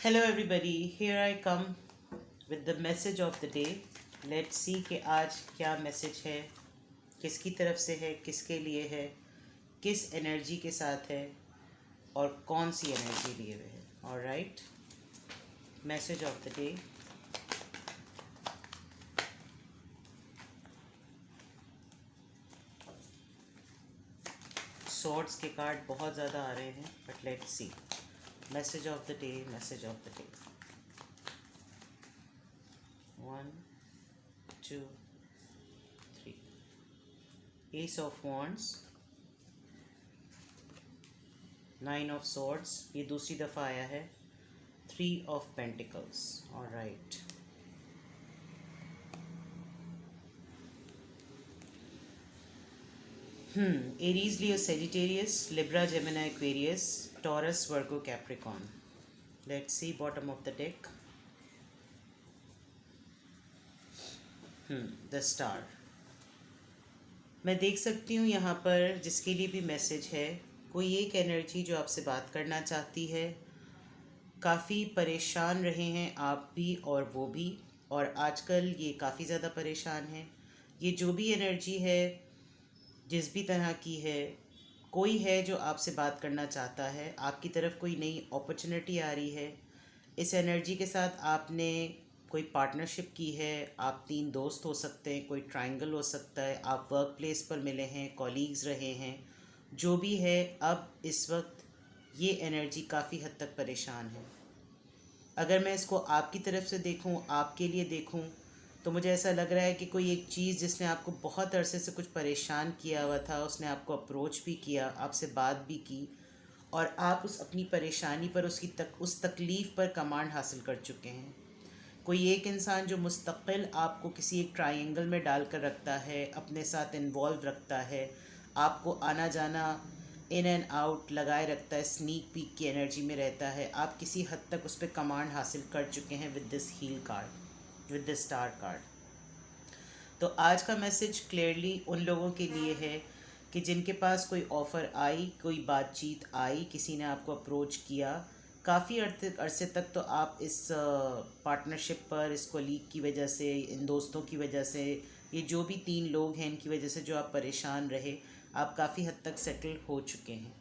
Hello everybody, here I come with the message of the day. Let's see कि आज क्या message है, किसकी तरफ से है, किसके लिए है, किस एनर्जी के साथ है और कौन सी एनर्जी लिए हुए है. Alright, message of the day. Swords के कार्ड बहुत ज़्यादा आ रहे हैं, but let's see. Message of the day, message of the day. 1, 2, 3. Ace of Wands, 9 of Swords, ये दूसरी दफ़ा आया है. 3 of Pentacles. All right. Aries, Leo, Sagittarius, Libra, Gemini, Aquarius, Taurus, Virgo, Capricorn. Let's see bottom of the deck. The Star. मैं देख सकती हूँ यहाँ पर जिसके लिए भी मैसेज है, कोई एक एनर्जी जो आपसे बात करना चाहती है. काफ़ी परेशान रहे हैं आप भी और वो भी, और आजकल ये काफ़ी ज़्यादा परेशान है. ये जो भी एनर्जी है, जिस भी तरह की है, कोई है जो आपसे बात करना चाहता है. आपकी तरफ कोई नई अपॉर्चुनिटी आ रही है. इस एनर्जी के साथ आपने कोई पार्टनरशिप की है. आप 3 दोस्त हो सकते हैं, कोई ट्रायंगल हो सकता है, आप वर्क प्लेस पर मिले हैं, कॉलीग्स रहे हैं. जो भी है, अब इस वक्त ये एनर्जी काफ़ी हद तक परेशान है. अगर मैं इसको आपकी तरफ से देखूं, आपके लिए देखूं, तो मुझे ऐसा लग रहा है कि कोई एक चीज़ जिसने आपको बहुत अरसे से कुछ परेशान किया हुआ था, उसने आपको अप्रोच भी किया, आपसे बात भी की, और आप उस अपनी परेशानी पर उस तकलीफ़ पर कमांड हासिल कर चुके हैं. कोई एक इंसान जो मुस्तकिल आपको किसी एक ट्रायंगल में डाल कर रखता है, अपने साथ इन्वॉल्व रखता है, आपको आना जाना इन एंड आउट लगाए रखता है, स्नीक पीक की एनर्जी में रहता है. आप किसी हद तक उस पर कमांड हासिल कर चुके हैं with this heal card, with the star card. तो आज का मैसेज क्लियरली उन लोगों के लिए है कि जिनके पास कोई ऑफ़र आई, कोई बातचीत आई, किसी ने आपको अप्रोच किया. काफ़ी अरसे तक तो आप इस पार्टनरशिप पर, इस कोलीग की वजह से, इन दोस्तों की वजह से, ये जो भी 3 लोग हैं इनकी वजह से जो आप परेशान रहे, आप काफ़ी हद तक सेटल हो चुके हैं.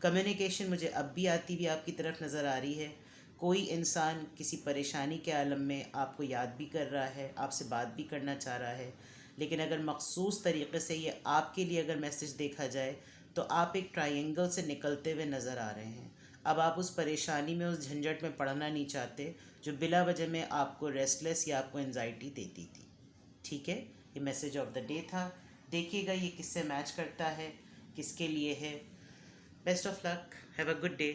कम्युनिकेशन मुझे अब भी आती हुई आपकी तरफ नज़र आ रही है. कोई इंसान किसी परेशानी के आलम में आपको याद भी कर रहा है, आपसे बात भी करना चाह रहा है. लेकिन अगर मखसूस तरीक़े से ये आपके लिए अगर मैसेज देखा जाए, तो आप एक ट्रायंगल से निकलते हुए नज़र आ रहे हैं. अब आप उस परेशानी में, उस झंझट में पड़ना नहीं चाहते जो बिला वजह में आपको रेस्टलेस या आपको एंजाइटी देती थी. ठीक है, ये मैसेज ऑफ द डे था. देखिएगा ये किससे मैच करता है, किसके लिए है. Best of luck, have a good day.